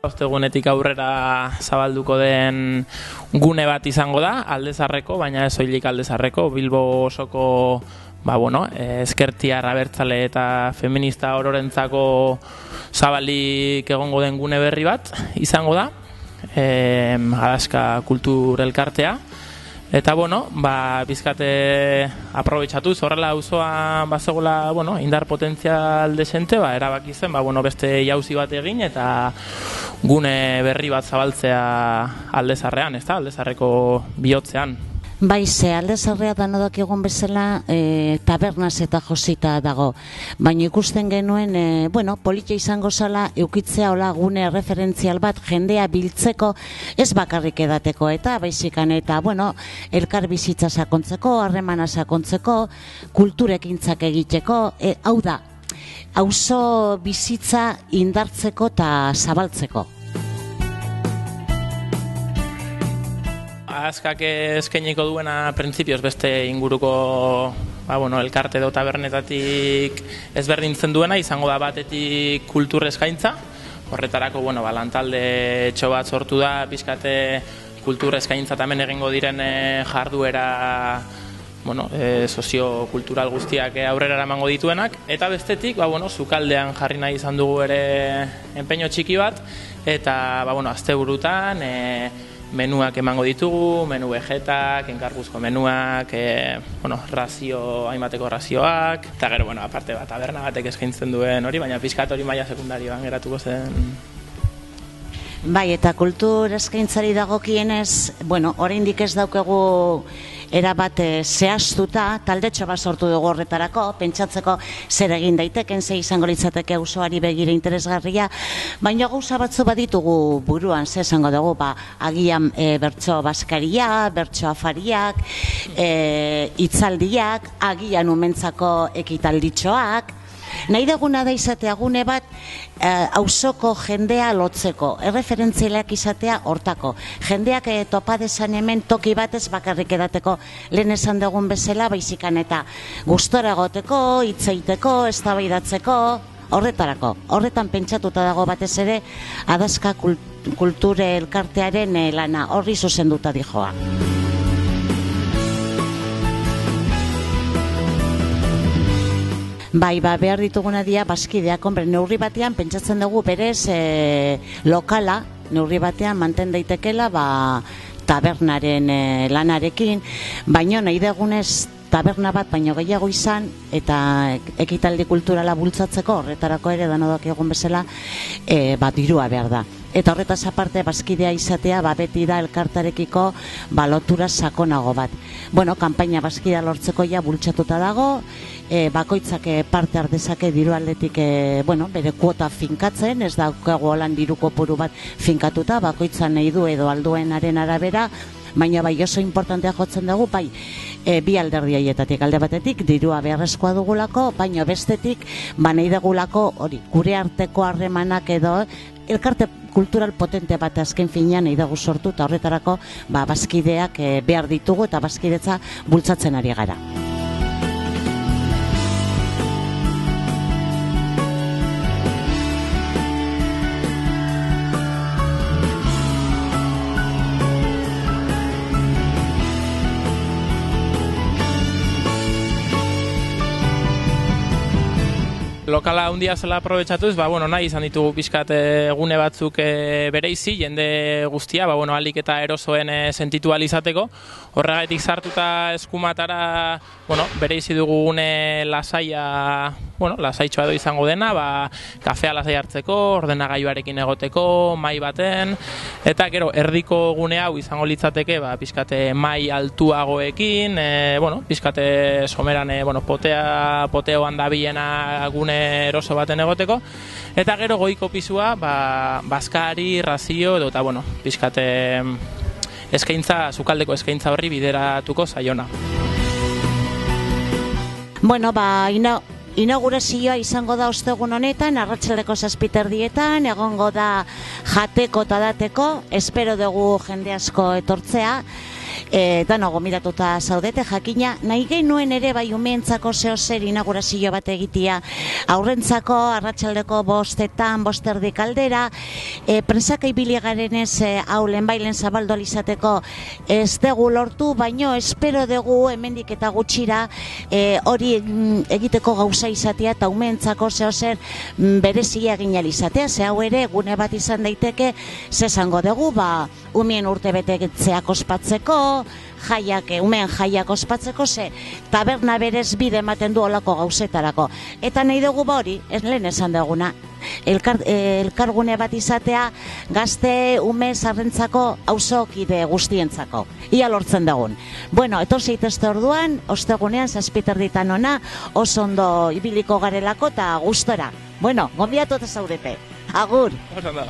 Ostegunetik aurrera zabalduko den gune bat izango da, Aldezarreko, baina ez soilik Aldezarreko, Bilbo osoko ezkertiar abertzale eta feminista ororentzako zabalik egongo den gune berri bat izango da, Adaxka Kultur Elkartea. Eta, bizkate aprobetxatuz, horrela auzoan bazegoela, indar potentzial desente, erabaki zen, beste jauzi bat egin eta gune berri bat zabaltzea Aldezarrean, ez da, Aldezarreko bihotzean. Bai, ze Aldezarrea danodak egon bezala tabernaz eta josita dago. Baina ikusten genuen, politia izango zala eukitzea hola gune referentzial bat jendea biltzeko, ez bakarrik edateko eta baizikan eta, elkar bizitza sakontzeko, harremana sakontzeko, kulturekintzak egiteko, hau da, auzo bizitza indartzeko eta zabaltzeko. Adaxkak eskainiko duena printzipioz beste inguruko elkarte edo tabernetatik ezberdintzen duena, izango da batetik kultur eskaintza. Horretarako, lantalde etxo bat sortu da, pixkate kultur eskaintza tamen egingo diren jarduera sozio-kultural guztiak aurrera eramango dituenak, eta bestetik, sukaldean jarri nahi izan dugu ere enpeño txiki bat, eta asteburutan menuak emango ditugu, menu vegetak, enkarguzko menuak, hainbateko razioak, eta gero, aparte bat, taberna batek eskaintzen duen hori, baina pixkat hori maila sekundarioan geratuko zen. Bai, eta kultur eskaintzari dagokienez, oraindik ez daukegu erabat zehaztuta, taldetxo bat sortu dugu horretarako, pentsatzeko zer egin daiteken, ze izango litzateke auzoari begira interesgarria, baina gauza batzu baditugu buruan, ze esango dugu, agian bertso baskaria, bertso afariak, hitzaldiak, agian umentzako ekitalditxoak. Nahi duguna da izatea gune bat auzoko jendea lotzeko, erreferentzialeak izatea hortako. Jendeak topa dezan hemen toki batez bakarrik edateko lehen esan dugun bezala, baizikan eta gustora egoteko, hitz egiteko, eztabaidatzeko, horretarako. Horretan pentsatuta dago batez ere Adaxka Kultur Elkartearen lana, horri zuzenduta dijoa. Bai, behar dituguna dira bazkideak, neurri batean pentsatzen dugu berez lokala, neurri batean manten daitekela tabernaren lanarekin, baina nahi dugunez taberna bat baino gehiago izan eta ekitaldi kulturala bultzatzeko horretarako ere danodak egon bezala dirua behar da. Eta horretaz aparte bazkidea izatea beti da elkartarekiko lotura sakonago bat. Kanpaina bazkidea lortzeko ja bultzatuta dago, bakoitzak parte ardezake diru aldetik bere kuota finkatzen, ez daukagu holan diru kopuru bat finkatuta, bakoitzan nahi du edo alduenaren arabera, baina oso importantea jotzen dugu, bi alderdi haietatik, alde batetik dirua beharrezkoa dugulako, baina bestetik nahi dugulako hori, gure arteko harremanak edo elkarte kultural potente bat azken finean nahi dugu sortu, eta horretarako bazkideak behar ditugu eta bazkidetza bultzatzen ari gara. Lokala handia zela aprobetxatuz, nahi izan ditugu pixkat gune batzuk bereizi, jende guztia, alik eta erosoen sentitu alizateko. Horregatik sartuta eskumatara, bereizi dugu gune lasaia, lasaitxoa edo izango dena, kafea lasai hartzeko, ordenagailuarekin egoteko, mai baten, eta gero erdiko gune hau izango litzateke, pixkat mai altuagoekin, pixkat someran poteoan dabilena gune eroso baten egoteko, eta gero goiko pisua bazkari, razio edo eta pixkate eskaintza, sukaldeko eskaintza horri bideratuko zaiona. Inaugurazioa izango da ostegun honetan, arratsaldeko 7:00 egongo da jateko eta dateko, espero dugu jende asko etortzea. Dano gomidatuta zaudete, jakina, nahi genuen ere bai umeentzako zeo zer inaugurazio bat egitea, aurrentzako, arratsaldeko 5:00, 5:30 aldera, presaka ibili garenez hau lehenbailen zabaldu alizateko ez dugu lortu, baino espero dugu hemendik eta gutxira hori egiteko gauza izatea eta umeentzako zeo zer berezia egin alizatea, ze hau ere gune bat izan daiteke, zesango dugu, umeen urte betetzeak ospatzeko, umeen jaiak ospatzeko, ze taberna berez bide ematen du olako gauzetarako. Eta nahi dugu hori, ez lehen esan duguna, elkargune bat izatea gazte ume zarrentzako auzokide guztientzako. Ia lortzen dugun. Bueno, etor zeitezte orduan, ostegunean 7:30 ona, oso ondo ibiliko garelako eta gustora. Bueno, gonbidatu eta zaudete. Agur! Oso ondo.